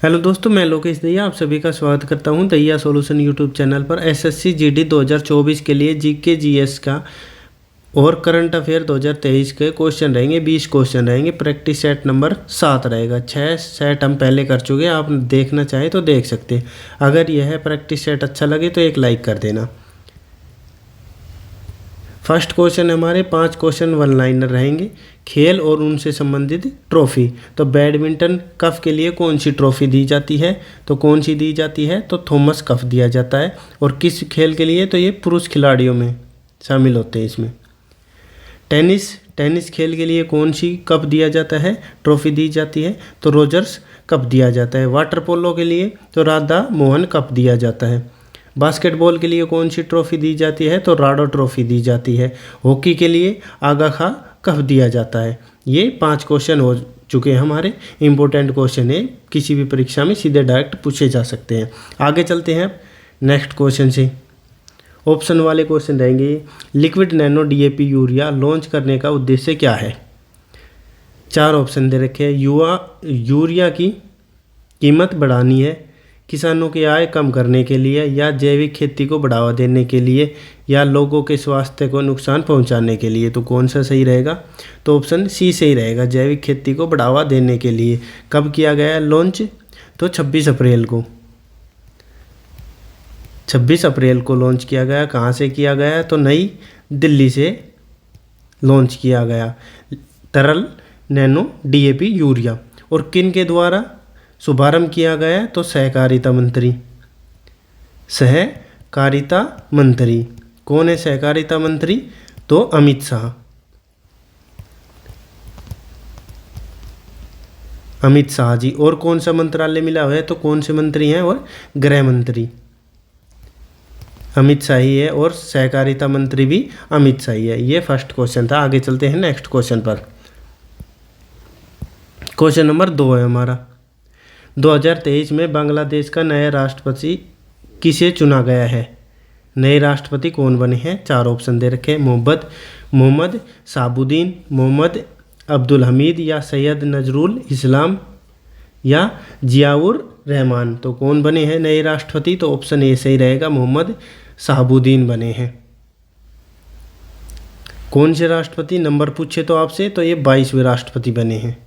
Hello दोस्तों, मैं लोकेश दहिया आप सभी का स्वागत करता हूं दहिया सॉल्यूशन यूट्यूब चैनल पर। एसएससी जीडी 2024 के लिए जीके जीएस का और करंट अफेयर 2023 के क्वेश्चन रहेंगे। 20 क्वेश्चन रहेंगे। प्रैक्टिस सेट नंबर 7 रहेगा। 6 सेट हम पहले कर चुके हैं, आप देखना चाहे तो देख सकते हैं। अगर यह प्रैक्टिस सेट अच्छा लगे तो एक लाइक कर देना। फर्स्ट क्वेश्चन हमारे 5 क्वेश्चन वन लाइनर रहेंगे। खेल और उनसे संबंधित ट्रॉफी। तो बैडमिंटन कप के लिए कौन सी ट्रॉफी दी जाती है? तो कौन सी दी जाती है? तो थॉमस कप दिया जाता है। और किस खेल के लिए? तो ये पुरुष खिलाड़ियों में शामिल होते हैं इसमें। टेनिस खेल के लिए कौन सी कप दिया जाता है, ट्रॉफी दी जाती है? तो रोजर्स कप दिया जाता है। वाटर पोलो के लिए तो राधा मोहन कप दिया जाता है। बास्केटबॉल के लिए कौन सी ट्रॉफी दी जाती है? तो राडो ट्रॉफी दी जाती है। हॉकी के लिए आगा खां कप दिया जाता है। ये 5 क्वेश्चन हो चुके हैं हमारे। इंपॉर्टेंट क्वेश्चन है, किसी भी परीक्षा में सीधे डायरेक्ट पूछे जा सकते हैं। आगे चलते हैं नेक्स्ट क्वेश्चन से। ऑप्शन वाले क्वेश्चन रहेंगे। Liquid nano DAP urea launch करने का उद्देश्य क्या है? 4 ऑप्शन दे रखे हैं। यूरिया की कीमत बढ़ानी है, किसानों की आय कम करने के लिए, या जैविक खेती को बढ़ावा देने के लिए, या लोगों के स्वास्थ्य को नुकसान पहुंचाने के लिए। तो कौन सा सही रहेगा? तो ऑप्शन सी सही रहेगा, जैविक खेती को बढ़ावा देने के लिए। कब किया गया है लॉन्च? तो 26 अप्रैल को। 26 अप्रैल को लॉन्च किया गया। कहाँ से किया गया? तो नई दिल्ली से लॉन्च किया गया तरल नैनो डीएपी यूरिया। और किन के द्वारा शुभारंभ किया गया? तो सहकारिता मंत्री। सहकारिता मंत्री कौन है? सहकारिता मंत्री तो अमित शाह। अमित शाह जी। और कौन सा मंत्रालय मिला हुआ है? तो कौन से मंत्री हैं? और गृह मंत्री अमित शाह ही है, और सहकारिता मंत्री भी अमित शाह ही है। ये फर्स्ट क्वेश्चन था। आगे चलते हैं नेक्स्ट क्वेश्चन पर। क्वेश्चन नंबर 2 है हमारा। 2023 में बांग्लादेश का नया राष्ट्रपति किसे चुना गया है? नए राष्ट्रपति कौन बने हैं? 4 ऑप्शन दे रखे हैं। मोहम्मद शहाबुद्दीन, मोहम्मद अब्दुल हमीद, या सैयद नजरुल इस्लाम, या जियाउर रहमान। तो कौन बने हैं नए राष्ट्रपति? तो ऑप्शन ए सही रहेगा, मोहम्मद शहाबुद्दीन बने हैं। कौन से राष्ट्रपति नंबर पूछे तो आपसे? तो ये 22वें राष्ट्रपति बने हैं।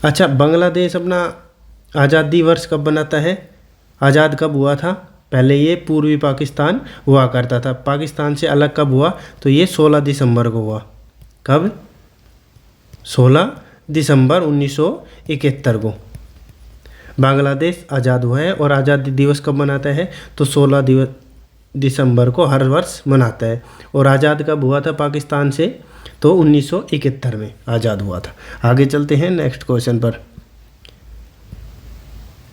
अच्छा, बांग्लादेश अपना आज़ादी वर्ष कब मनाता है? आज़ाद कब हुआ था? पहले ये पूर्वी पाकिस्तान हुआ करता था। पाकिस्तान से अलग कब हुआ? तो ये 16 दिसंबर को हुआ। कब? 16 दिसंबर 1971 को बांग्लादेश आज़ाद हुआ है। और आज़ादी दिवस कब मनाता है? तो 16 दिसंबर को हर वर्ष मनाता है। और आज़ाद कब हुआ था पाकिस्तान से? तो 1971 में आज़ाद हुआ था। आगे चलते हैं नेक्स्ट क्वेश्चन पर।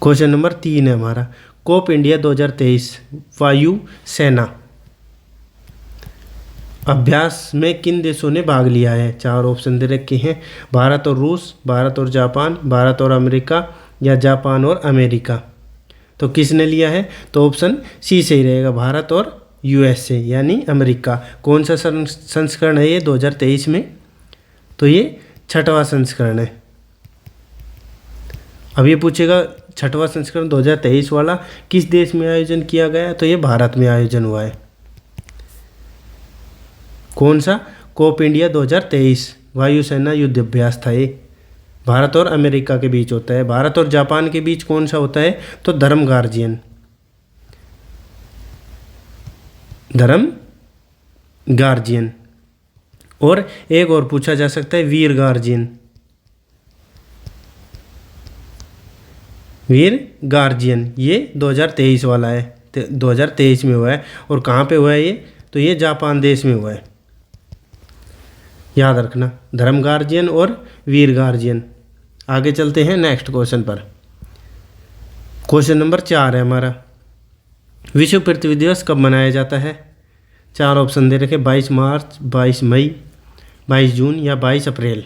क्वेश्चन नंबर 3 है हमारा। कोप इंडिया 2023 वायु सेना अभ्यास में किन देशों ने भाग लिया है? 4 ऑप्शन दे रखे हैं। भारत और रूस, भारत और जापान, भारत और अमेरिका, या जापान और अमेरिका। तो किसने लिया है? तो ऑप्शन सी सही रहेगा, भारत और यूएसए यानी अमेरिका। कौन सा संस्करण है ये 2023 में? तो ये 6वां संस्करण है। अब ये पूछेगा 6वां संस्करण 2023 वाला किस देश में आयोजन किया गया? तो ये भारत में आयोजन हुआ है। कौन सा? कोप इंडिया 2023 वायुसेना युद्ध अभ्यास था। ये भारत और अमेरिका के बीच होता है। भारत और जापान के बीच कौन सा होता है? तो धर्म गार्जियन। और एक और पूछा जा सकता है वीर गार्जियन। ये 2023 वाला है, 2023 में हुआ है। और कहाँ पे हुआ है ये? तो ये जापान देश में हुआ है, याद रखना, धर्म गार्जियन और वीर गार्जियन। आगे चलते हैं नेक्स्ट क्वेश्चन पर। क्वेश्चन नंबर 4 है हमारा। विश्व पृथ्वी दिवस कब मनाया जाता है? 4 ऑप्शन दे रखे। 22 मार्च, 22 मई, 22 जून, या 22 अप्रैल।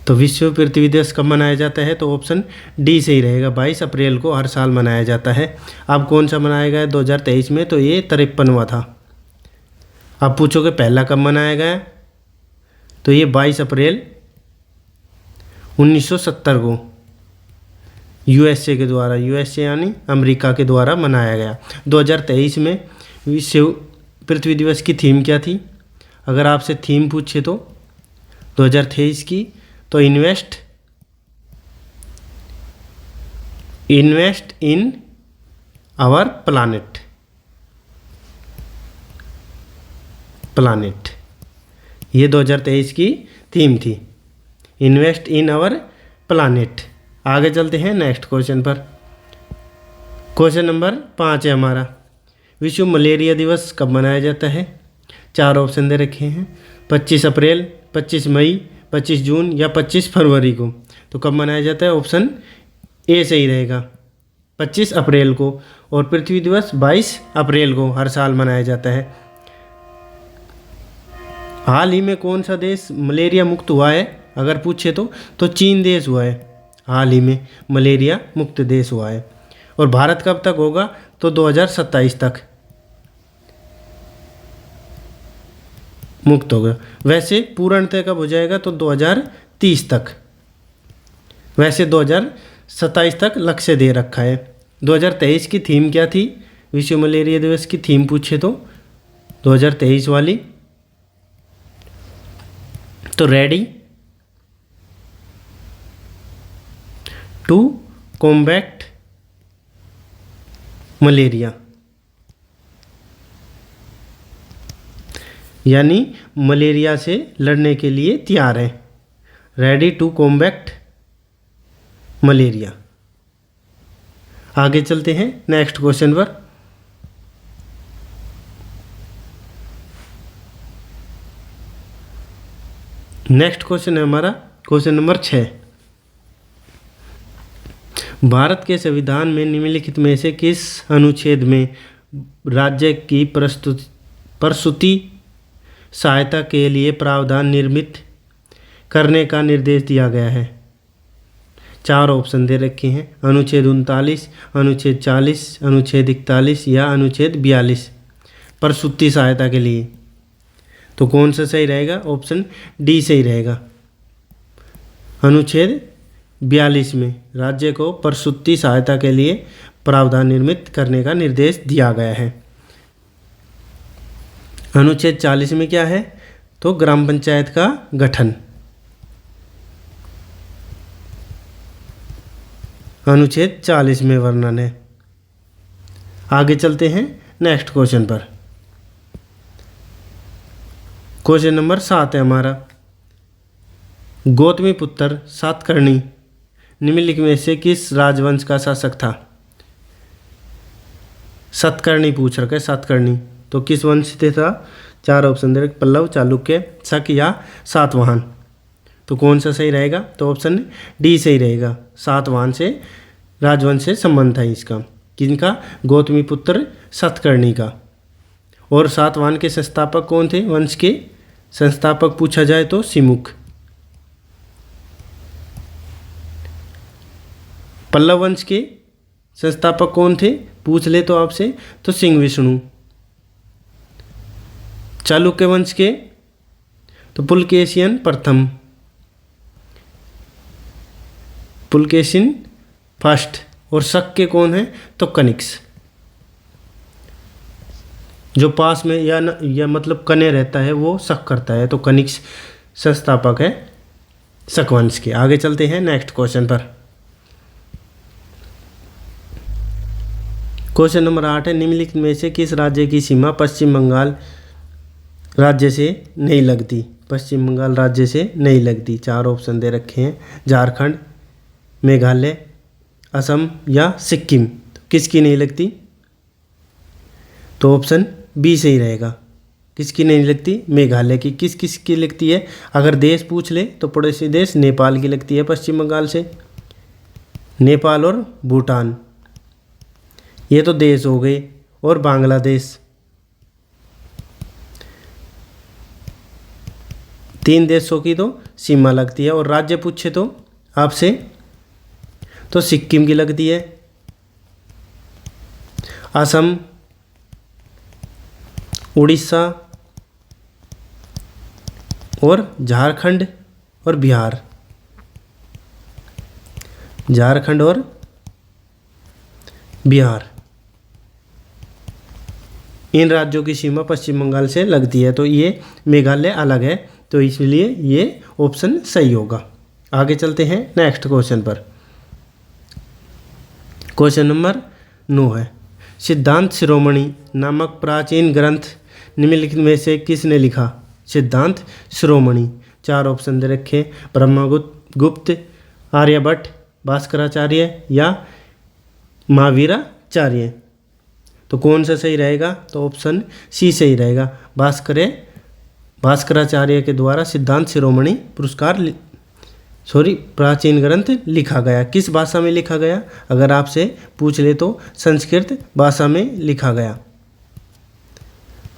तो विश्व पृथ्वी दिवस कब मनाया जाता है? तो ऑप्शन डी सही रहेगा, 22 अप्रैल को हर साल मनाया जाता है। अब कौन सा मनाया गया 2023 में? तो ये 53वां था। अब पूछोगे पहला कब मनाया गया? तो ये 22 अप्रैल 1970 को यूएसए के द्वारा, यूएसए यानी अमेरिका के द्वारा मनाया गया। 2023 में विश्व पृथ्वी दिवस की थीम क्या थी? अगर आपसे थीम पूछे तो 2023 की, तो इन्वेस्ट इन आवर प्लानेट, ये 2023 की थीम थी, इन्वेस्ट इन आवर प्लानेट। आगे चलते हैं नेक्स्ट क्वेश्चन पर। क्वेश्चन नंबर 5 है हमारा, विश्व मलेरिया दिवस कब मनाया जाता है? 4 ऑप्शन दे रखे हैं, 25 अप्रैल, 25 मई, 25 जून या 25 फरवरी को। तो कब मनाया जाता है? ऑप्शन ए सही रहेगा, 25 अप्रैल को। और पृथ्वी दिवस 22 अप्रैल को हर साल मनाया जाता है। हाल ही में कौन सा देश मलेरिया मुक्त हुआ है अगर पूछे तो चीन देश हुआ है, हाल ही में मलेरिया मुक्त देश हुआ है। और भारत कब तक होगा? तो 2027 तक मुक्त होगा। वैसे पूर्णतः कब हो जाएगा? तो 2030 तक। वैसे 2027 तक लक्ष्य दे रखा है। 2023 की थीम क्या थी? विश्व मलेरिया दिवस की थीम पूछे तो 2023 वाली, तो रेडी टू कॉम्बैट मलेरिया, यानी मलेरिया से लड़ने के लिए तैयार है, रेडी टू कॉम्बैट मलेरिया। आगे चलते हैं नेक्स्ट क्वेश्चन पर। नेक्स्ट क्वेश्चन है हमारा क्वेश्चन नंबर 6। भारत के संविधान में निम्नलिखित में से किस अनुच्छेद में राज्य की प्रसूति सहायता के लिए प्रावधान निर्मित करने का निर्देश दिया गया है? 4 ऑप्शन दे रखे हैं, अनुच्छेद 39, अनुच्छेद 40, अनुच्छेद 41 या अनुच्छेद 42 प्रसूति सहायता के लिए। तो कौन सा सही रहेगा? ऑप्शन डी सही रहेगा। अनुच्छेद 42 में राज्य को प्रसूति सहायता के लिए प्रावधान निर्मित करने का निर्देश दिया गया है। अनुच्छेद 40 में क्या है? तो ग्राम पंचायत का गठन। अनुच्छेद 40 में वर्णन है। आगे चलते हैं नेक्स्ट क्वेश्चन पर। क्वेश्चन नंबर 7 है हमारा, गौतमी पुत्र सातकर्णी निम्नलिखित में से किस राजवंश का शासक था? सातकर्णी पूछ रखा है, सातकर्णी तो किस वंश से था? 4 ऑप्शन दे रखे, पल्लव, चालुक्य, शक या सातवाहन। तो कौन सा सही रहेगा? तो ऑप्शन डी सही रहेगा, सातवाहन से राजवंश से संबंध है इसका। किनका? गौतमी पुत्र सातकर्णी का। और सातवाहन के संस्थापक कौन थे? वंश के संस्थापक पूछा जाए तो सिमुख। पल्लव वंश के संस्थापक कौन थे पूछ ले तो आपसे, तो सिंह विष्णु। चालुक्य वंश के तो पुलकेशिन प्रथम, पुलकेशिन फर्स्ट। और शक के कौन है? तो कनिष्क, जो पास में या मतलब कने रहता है वो शक करता है, तो कनिष्क संस्थापक है शक वंश के। आगे चलते हैं नेक्स्ट क्वेश्चन पर। क्वेश्चन नंबर 8 है, निम्नलिखित में से किस राज्य की सीमा पश्चिम बंगाल राज्य से नहीं लगती? पश्चिम बंगाल राज्य से नहीं लगती। 4 ऑप्शन दे रखे हैं, झारखंड, मेघालय, असम या सिक्किम। किसकी नहीं लगती? तो ऑप्शन बी सही रहेगा। किसकी नहीं लगती? मेघालय की। किस किस की लगती है? अगर देश पूछ ले तो पड़ोसी देश नेपाल की लगती है पश्चिम बंगाल से, नेपाल और भूटान, ये तो देश हो गए। और बांग्लादेश, 3 देशों की तो सीमा लगती है। और राज्य पूछे तो आपसे तो सिक्किम की लगती है, असम, उड़ीसा और झारखंड और बिहार, झारखंड और बिहार। इन राज्यों की सीमा पश्चिम बंगाल से लगती है, तो ये मेघालय अलग है, तो इसलिए ये ऑप्शन सही होगा। आगे चलते हैं नेक्स्ट क्वेश्चन पर। क्वेश्चन नंबर 9 है, सिद्धांत शिरोमणि नामक प्राचीन ग्रंथ निम्नलिखित में से किसने लिखा? सिद्धांत शिरोमणि। 4 ऑप्शन दे रखे, ब्रह्मगुप्त, आर्यभट्ट, भास्कराचार्य या महावीराचार्य। तो कौन सा सही रहेगा? तो ऑप्शन सी सही रहेगा। भास्कराचार्य के द्वारा सिद्धांत शिरोमणि प्राचीन ग्रंथ लिखा गया। किस भाषा में लिखा गया? अगर आपसे पूछ ले तो संस्कृत भाषा में लिखा गया।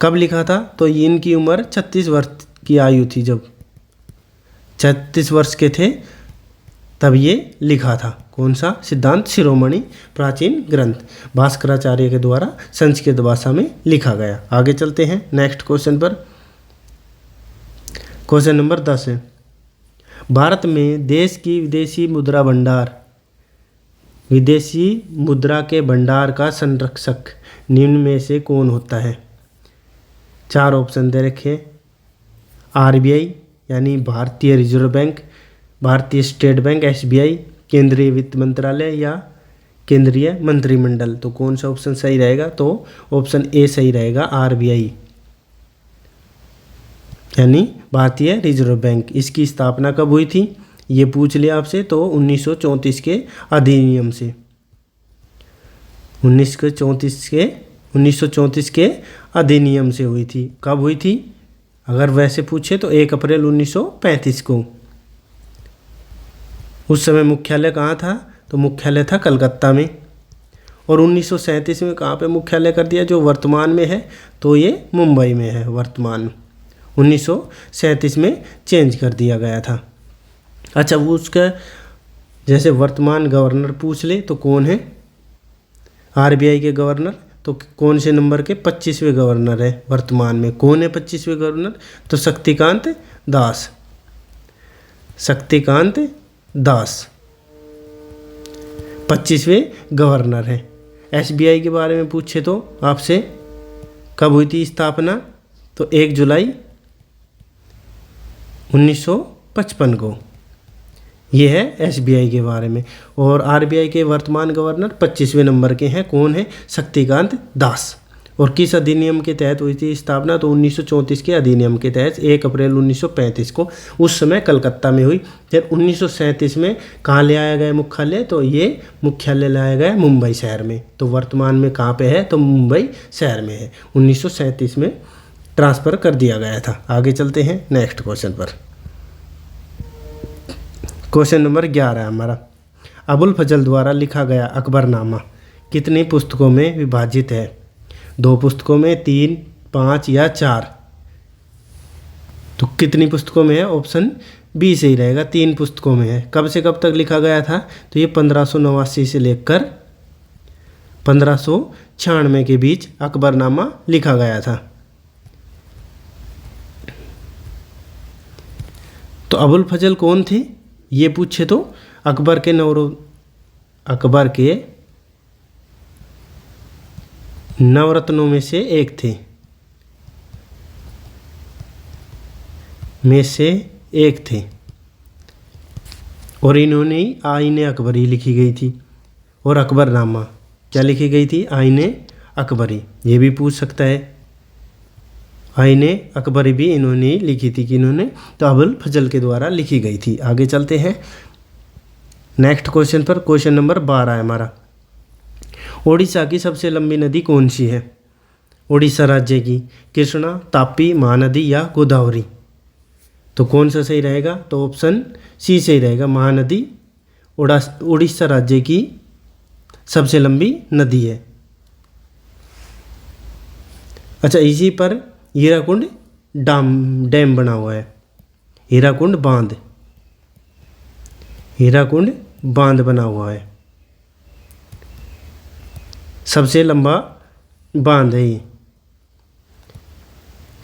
कब लिखा था? तो इनकी उम्र 36 वर्ष की आयु थी। जब 36 वर्ष के थे तब ये लिखा था। कौन सा? सिद्धांत शिरोमणि प्राचीन ग्रंथ भास्कराचार्य के द्वारा संस्कृत भाषा में लिखा गया। आगे चलते हैं नेक्स्ट क्वेश्चन पर। क्वेश्चन नंबर 10 है, भारत में देश की विदेशी मुद्रा के भंडार का संरक्षक निम्न में से कौन होता है? 4 ऑप्शन दे रखे, आरबीआई यानी भारतीय रिजर्व बैंक, भारतीय स्टेट बैंक एसबीआई, केंद्रीय वित्त मंत्रालय या केंद्रीय मंत्रिमंडल। तो कौन सा ऑप्शन सही रहेगा? तो ऑप्शन ए सही रहेगा, आरबीआई यानी भारतीय रिजर्व बैंक। इसकी स्थापना कब हुई थी? ये पूछ लिया आपसे, तो 1934 के अधिनियम से। 1934 के अधिनियम से हुई थी। कब हुई थी? अगर वैसे पूछे तो 1 अप्रैल 1935 को। उस समय मुख्यालय कहाँ था? तो मुख्यालय था कलकत्ता में। और 1937 में कहाँ पे मुख्यालय कर दिया? जो वर्तमान में है, तो ये मुंबई में है वर्तमान। 1937 में चेंज कर दिया गया था। अच्छा, वो उसका जैसे वर्तमान गवर्नर पूछ ले तो कौन है? आरबीआई के गवर्नर। तो कौन से नंबर के? 25वें गवर्नर है वर्तमान में। कौन है 25वें गवर्नर? तो शक्तिकांत दास 25वें गवर्नर है। एसबीआई के बारे में पूछे तो आपसे कब हुई थी स्थापना? तो 1 जुलाई 1955 को। ये है एसबीआई के बारे में। और आरबीआई के वर्तमान गवर्नर 25वें नंबर के हैं। कौन है? शक्तिकांत दास। और किस अधिनियम के तहत हुई थी स्थापना? तो 1934 के अधिनियम के तहत 1 अप्रैल 1935 को। उस समय कलकत्ता में हुई। फिर 1937 में कहाँ ले आया गया मुख्यालय? तो ये मुख्यालय लाया गया मुंबई शहर में। तो वर्तमान में कहाँ पे है? तो मुंबई शहर में है। 1937 में ट्रांसफ़र कर दिया गया था। आगे चलते हैं नेक्स्ट क्वेश्चन पर। क्वेश्चन नंबर 11 है हमारा, अबुल फजल द्वारा लिखा गया अकबरनामा कितनी पुस्तकों में विभाजित है? 2 पुस्तकों में, 3, 5 या 4? तो कितनी पुस्तकों में है? ऑप्शन बी सही रहेगा, 3 पुस्तकों में है। कब से कब तक लिखा गया था? तो ये 1589 से लेकर 1596 के बीच अकबरनामा लिखा गया था। तो अबुल फजल कौन थे? ये पूछे तो अकबर के नवरत्नों में से एक थे, और इन्होंने ही आईने अकबरी लिखी गई थी। और अकबरनामा क्या लिखी गई थी? आईने अकबरी। ये भी पूछ सकता है। आईने अकबरी भी इन्होंने ही लिखी थी। कि इन्होंने? तो अबुल फजल के द्वारा लिखी गई थी। आगे चलते हैं नेक्स्ट क्वेश्चन पर। क्वेश्चन नंबर 12 है हमारा, ओडिशा की सबसे लंबी नदी कौन सी है? ओडिशा राज्य की कृष्णा, तापी, महानदी या गोदावरी? तो कौन सा सही रहेगा? तो ऑप्शन सी सही रहेगा, महानदी उड़ीसा राज्य की सबसे लंबी नदी है। अच्छा, इसी पर हीराकुंड डैम बना हुआ है। हीराकुंड बांध बना हुआ है। सबसे लंबा बांध है ये,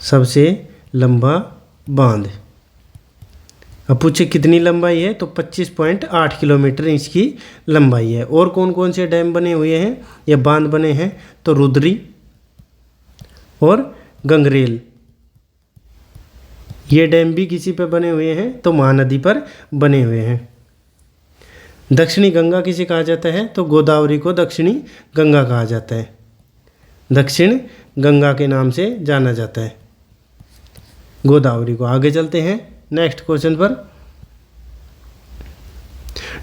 सबसे लंबा बांध। अब पूछे कितनी लंबाई है, तो 25.8 किलोमीटर इसकी लंबाई है। और कौन कौन से डैम बने हुए हैं या बांध बने हैं, तो रुद्री और गंगरेल, ये डैम भी किसी पे बने हुए हैं, तो महानदी पर बने हुए हैं। दक्षिणी गंगा किसे कहा जाता है, तो गोदावरी को दक्षिणी गंगा कहा जाता है, दक्षिण गंगा के नाम से जाना जाता है गोदावरी को। आगे चलते हैं नेक्स्ट क्वेश्चन पर।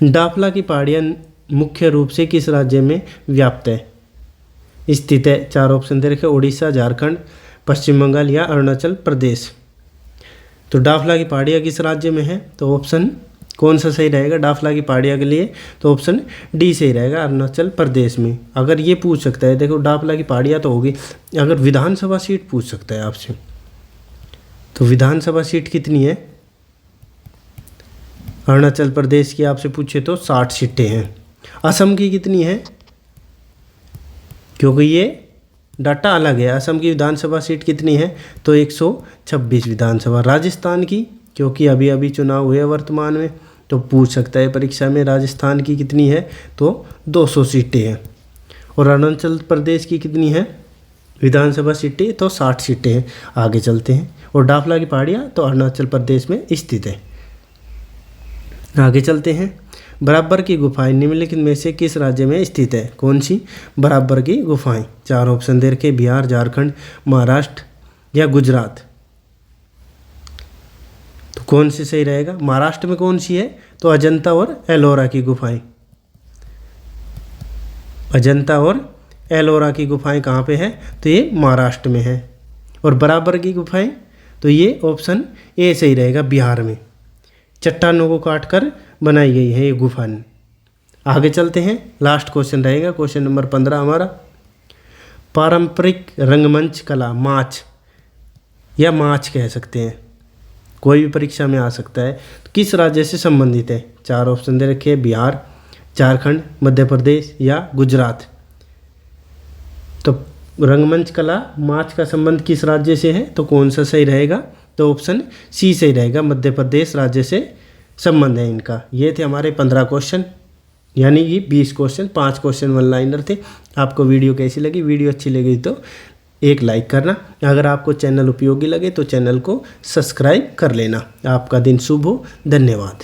डाफला की पहाड़ियाँ मुख्य रूप से किस राज्य में व्याप्त है, स्थित है? 4 ऑप्शन दे रखे, उड़ीसा, झारखंड, पश्चिम बंगाल या अरुणाचल प्रदेश। तो डाफला की पहाड़ियाँ किस राज्य में है, तो ऑप्शन कौन सा सही रहेगा डाफला की पहाड़ियाँ के लिए, तो ऑप्शन डी सही रहेगा, अरुणाचल प्रदेश में। अगर ये पूछ सकता है, देखो डाफला की पहाड़ियाँ तो होगी, अगर विधानसभा सीट पूछ सकता है आपसे, तो विधानसभा सीट कितनी है अरुणाचल प्रदेश की आपसे पूछे तो 60 सीटें हैं। असम की कितनी है, क्योंकि ये डाटा अलग है। असम की विधानसभा सीट कितनी है, तो 126 विधानसभा। राजस्थान की, क्योंकि अभी अभी चुनाव हुए वर्तमान में, तो पूछ सकता है परीक्षा में राजस्थान की कितनी है, तो 200 सीटें हैं। और अरुणाचल प्रदेश की कितनी है विधानसभा सीटें, तो 60 सीटें हैं। आगे चलते हैं। और डाफला की पहाड़ियाँ तो अरुणाचल प्रदेश में स्थित है। आगे चलते हैं। बराबर की गुफाएं निम्नलिखित में से किस राज्य में स्थित है, कौन सी बराबर की गुफाएं? 4 ऑप्शन दे रखे, बिहार, झारखंड, महाराष्ट्र या गुजरात। तो कौन सी सही रहेगा, महाराष्ट्र में कौन सी है, तो अजंता और एलोरा की गुफाएं। अजंता और एलोरा की गुफाएं कहाँ पे है, तो ये महाराष्ट्र में है। और बराबर की गुफाएं, तो ये ऑप्शन ए सही रहेगा, बिहार में। चट्टानों को काटकर बनाई गई है ये गुफाएं। आगे चलते हैं, लास्ट क्वेश्चन रहेगा, क्वेश्चन नंबर 15 हमारा। पारंपरिक रंगमंच कला माच या माच कह सकते हैं, कोई भी परीक्षा में आ सकता है, तो किस राज्य से संबंधित है? 4 ऑप्शन दे रखे, बिहार, झारखंड, मध्य प्रदेश या गुजरात। तो रंगमंच कला माच का संबंध किस राज्य से है, तो कौन सा सही रहेगा, तो ऑप्शन सी सही रहेगा, मध्य प्रदेश राज्य से संबंध है इनका। ये थे हमारे 15 क्वेश्चन, यानी कि 20 क्वेश्चन, 5 क्वेश्चन वन लाइनर थे। आपको वीडियो कैसी लगी, वीडियो अच्छी लगी तो एक लाइक करना, अगर आपको चैनल उपयोगी लगे तो चैनल को सब्सक्राइब कर लेना। आपका दिन शुभ हो, धन्यवाद।